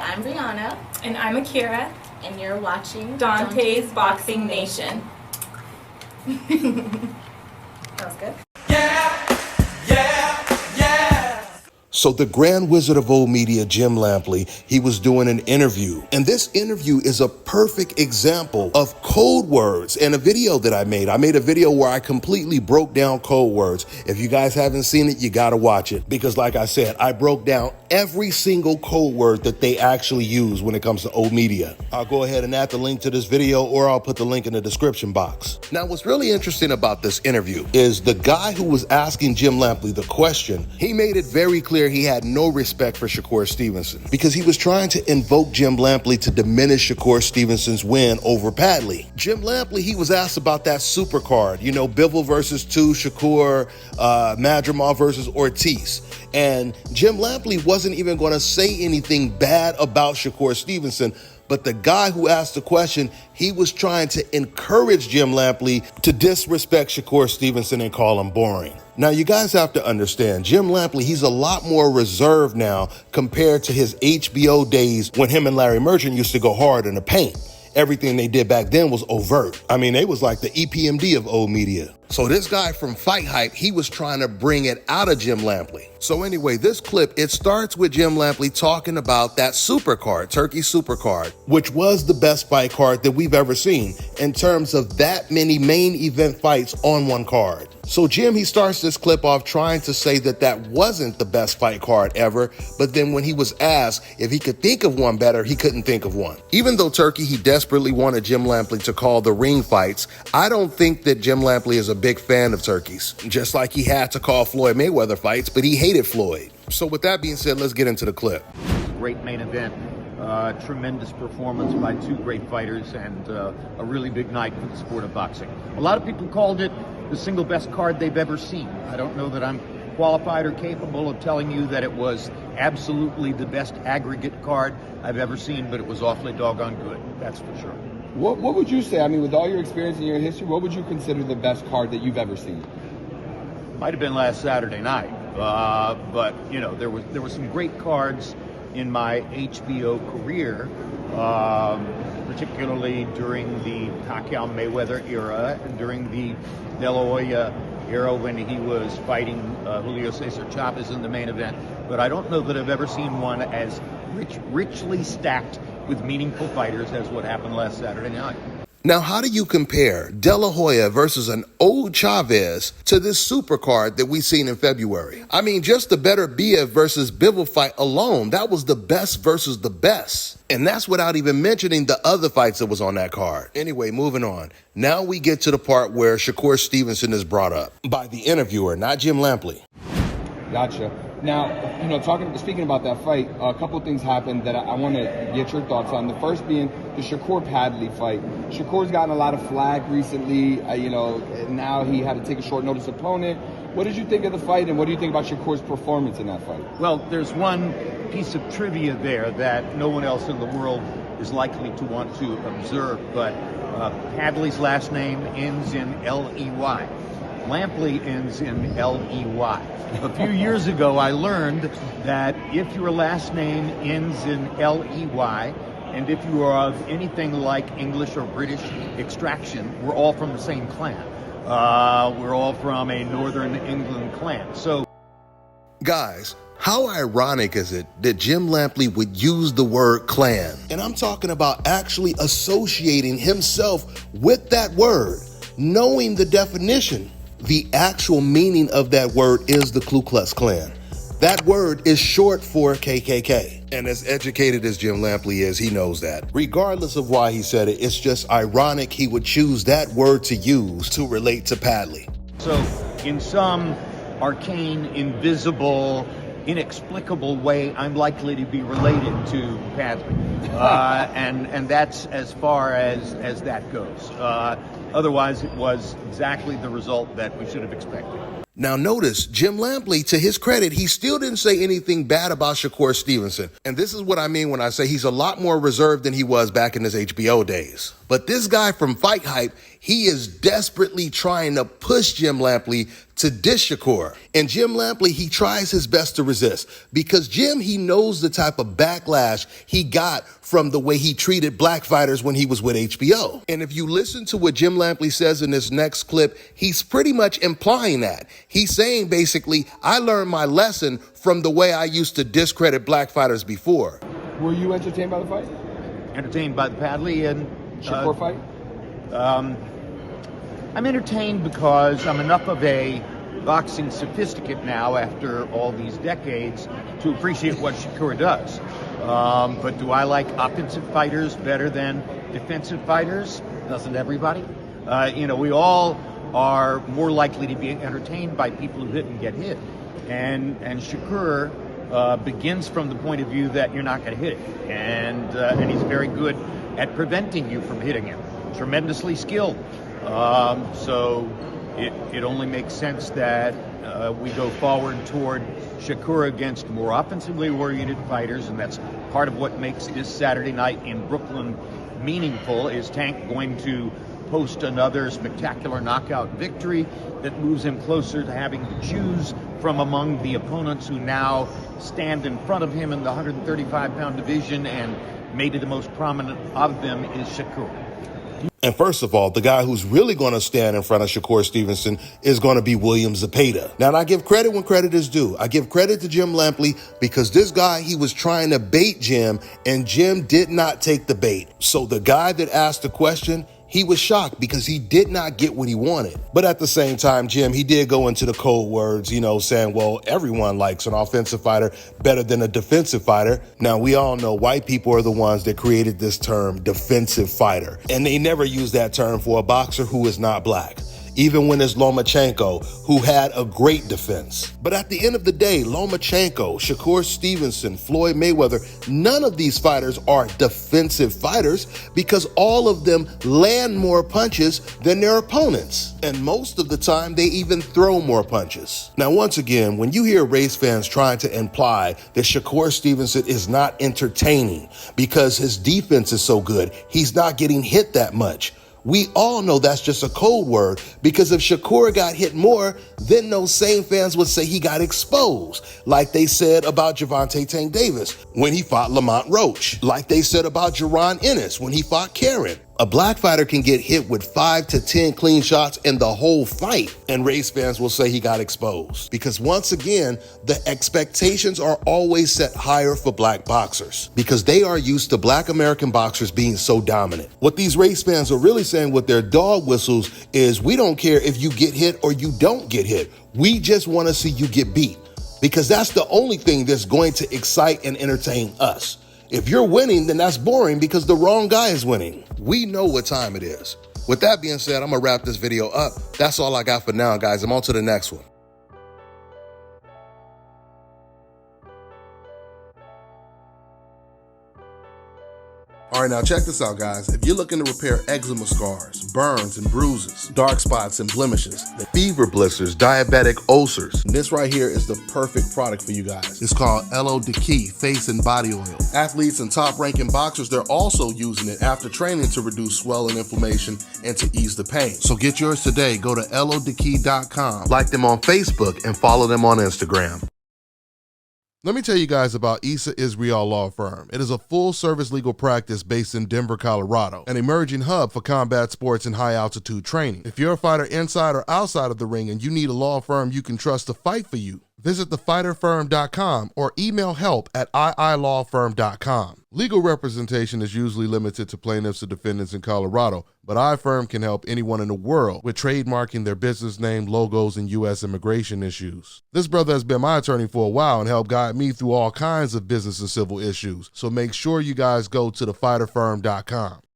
I'm Brianna. And I'm Akira. And you're watching Dontaesboxingnation. That was good. So the Grand Wizard of Old Media, Jim Lampley, he was doing an interview. And this interview is a perfect example of code words and a video that I made. I made a video where I completely broke down code words. If you guys haven't seen it, you got to watch it. Because like I said, I broke down every single code word that they actually use when it comes to old media. I'll go ahead and add the link to this video, or I'll put the link in the description box. Now, what's really interesting about this interview is the guy who was asking Jim Lampley the question, he made it very clear he had no respect for Shakur Stevenson because he was trying to invoke Jim Lampley to diminish Shakur Stevenson's win over Padley. Jim Lampley, he was asked about that super card, you know, Bivol versus 2, Shakur, Madrimov versus Ortiz. And Jim Lampley wasn't even going to say anything bad about Shakur Stevenson. But the guy who asked the question, he was trying to encourage Jim Lampley to disrespect Shakur Stevenson and call him boring. Now, you guys have to understand, Jim Lampley, he's a lot more reserved now compared to his HBO days when him and Larry Merchant used to go hard in the paint. Everything they did back then was overt. I mean, they was like the EPMD of old media. So this guy from Fight Hype, he was trying to bring it out of Jim Lampley. So anyway, this clip, it starts with Jim Lampley talking about that super card, Turkey super card, which was the best fight card that we've ever seen in terms of that many main event fights on one card. So Jim, he starts this clip off trying to say that that wasn't the best fight card ever, but then when he was asked if he could think of one better, he couldn't think of one. Even though Turkey, he desperately wanted Jim Lampley to call the ring fights, I don't think that Jim Lampley is a big fan of turkeys. Just like he had to call Floyd Mayweather fights, but he hated Floyd. So with that being said, let's get into the clip. Great main event. Tremendous performance by two great fighters, and a really big night for the sport of boxing. A lot of people called it the single best card they've ever seen. I don't know that I'm qualified or capable of telling you that it was absolutely the best aggregate card I've ever seen, but it was awfully doggone good, that's for sure. What would you say, I mean, with all your experience and your history, what would you consider the best card that you've ever seen? Might have been last Saturday night, but you know, there was some great cards in my HBO career, particularly during the Pacquiao Mayweather era and during the De La Hoya era when he was fighting Julio Cesar Chavez in the main event. But I don't know that I've ever seen one as richly stacked with meaningful fighters as what happened last Saturday night. Now, how do you compare De La Hoya versus an old Chavez to this super card that we seen in February? I mean, just the better Bia versus Bivol fight alone, that was the best versus the best. And that's without even mentioning the other fights that was on that card. Anyway, moving on. Now we get to the part where Shakur Stevenson is brought up by the interviewer, not Jim Lampley. Gotcha. Now, you know, speaking about that fight, a couple of things happened that I want to get your thoughts on. The first being the Shakur-Padley fight. Shakur's gotten a lot of flack recently, you know, now he had to take a short notice opponent. What did you think of the fight, and what do you think about Shakur's performance in that fight? Well, there's one piece of trivia there that no one else in the world is likely to want to observe, but Padley's last name ends in L-E-Y. Lampley ends in L-E-Y. A few years ago, I learned that if your last name ends in L-E-Y, and if you are of anything like English or British extraction, we're all from the same clan. We're all from a Northern England clan. So, guys, how ironic is it that Jim Lampley would use the word clan? And I'm talking about actually associating himself with that word, knowing the definition. The actual meaning of that word is the Ku Klux Klan. That word is short for KKK. And as educated as Jim Lampley is, he knows that. Regardless of why he said it, it's just ironic he would choose that word to use to relate to Padley. So in some arcane, invisible, inexplicable way, I'm likely to be related to Padley. And that's as far as that goes. Otherwise, it was exactly the result that we should have expected. Now notice, Jim Lampley, to his credit, he still didn't say anything bad about Shakur Stevenson. And this is what I mean when I say he's a lot more reserved than he was back in his HBO days. But this guy from Fight Hype, he is desperately trying to push Jim Lampley to diss Shakur. And Jim Lampley, he tries his best to resist because Jim, he knows the type of backlash he got from the way he treated black fighters when he was with HBO. And if you listen to what Jim Lampley says in this next clip, he's pretty much implying that. He's saying basically, I learned my lesson from the way I used to discredit black fighters before. Were you entertained by the fight? Entertained by the Padley and Shakur fight? I'm entertained because I'm enough of a boxing sophisticate now after all these decades to appreciate what Shakur does. But do I like offensive fighters better than defensive fighters? Doesn't everybody? We all are more likely to be entertained by people who hit and get hit. And Shakur begins from the point of view that you're not going to hit it. And he's very good at preventing you from hitting him. Tremendously skilled. So it only makes sense that we go forward toward Shakur against more offensively oriented fighters, and that's part of what makes this Saturday night in Brooklyn meaningful. Is Tank going to post another spectacular knockout victory that moves him closer to having to choose from among the opponents who now stand in front of him in the 135-pound division, and maybe the most prominent of them is Shakur. And first of all, the guy who's really going to stand in front of Shakur Stevenson is going to be William Zepeda. Now, and I give credit when credit is due. I give credit to Jim Lampley because this guy, he was trying to bait Jim, and Jim did not take the bait. So the guy that asked the question, he was shocked because he did not get what he wanted. But at the same time, Jim, he did go into the code words, saying, well, everyone likes an offensive fighter better than a defensive fighter. Now, we all know white people are the ones that created this term defensive fighter. And they never use that term for a boxer who is not black. Even when it's Lomachenko, who had a great defense. But at the end of the day, Lomachenko, Shakur Stevenson, Floyd Mayweather, none of these fighters are defensive fighters because all of them land more punches than their opponents. And most of the time, they even throw more punches. Now, once again, when you hear race fans trying to imply that Shakur Stevenson is not entertaining because his defense is so good, he's not getting hit that much. We all know that's just a code word because if Shakur got hit more, then those same fans would say he got exposed, like they said about Gervonta Tank Davis when he fought Lamont Roach, like they said about Jaron Ennis when he fought Karen. A black fighter can get hit with 5 to 10 clean shots in the whole fight, and race fans will say he got exposed. Because once again, the expectations are always set higher for black boxers because they are used to black American boxers being so dominant. What these race fans are really saying with their dog whistles is, we don't care if you get hit or you don't get hit. We just want to see you get beat because that's the only thing that's going to excite and entertain us. If you're winning, then that's boring because the wrong guy is winning. We know what time it is. With that being said, I'm going to wrap this video up. That's all I got for now, guys. I'm on to the next one. All right, now check this out, guys. If you're looking to repair eczema scars, burns and bruises, dark spots and blemishes, fever blisters, diabetic ulcers, this right here is the perfect product for you guys. It's called LO Decay Face and Body Oil. Athletes and top-ranking boxers, they're also using it after training to reduce swelling, inflammation, and to ease the pain. So get yours today. Go to lodecay.com, like them on Facebook, and follow them on Instagram. Let me tell you guys about Issa Israel Law Firm. It is a full-service legal practice based in Denver, Colorado, an emerging hub for combat sports and high-altitude training. If you're a fighter inside or outside of the ring and you need a law firm you can trust to fight for you, visit thefighterfirm.com or email help@iilawfirm.com. Legal representation is usually limited to plaintiffs or defendants in Colorado, but iFirm can help anyone in the world with trademarking their business name, logos, and U.S. immigration issues. This brother has been my attorney for a while and helped guide me through all kinds of business and civil issues, so make sure you guys go to thefighterfirm.com.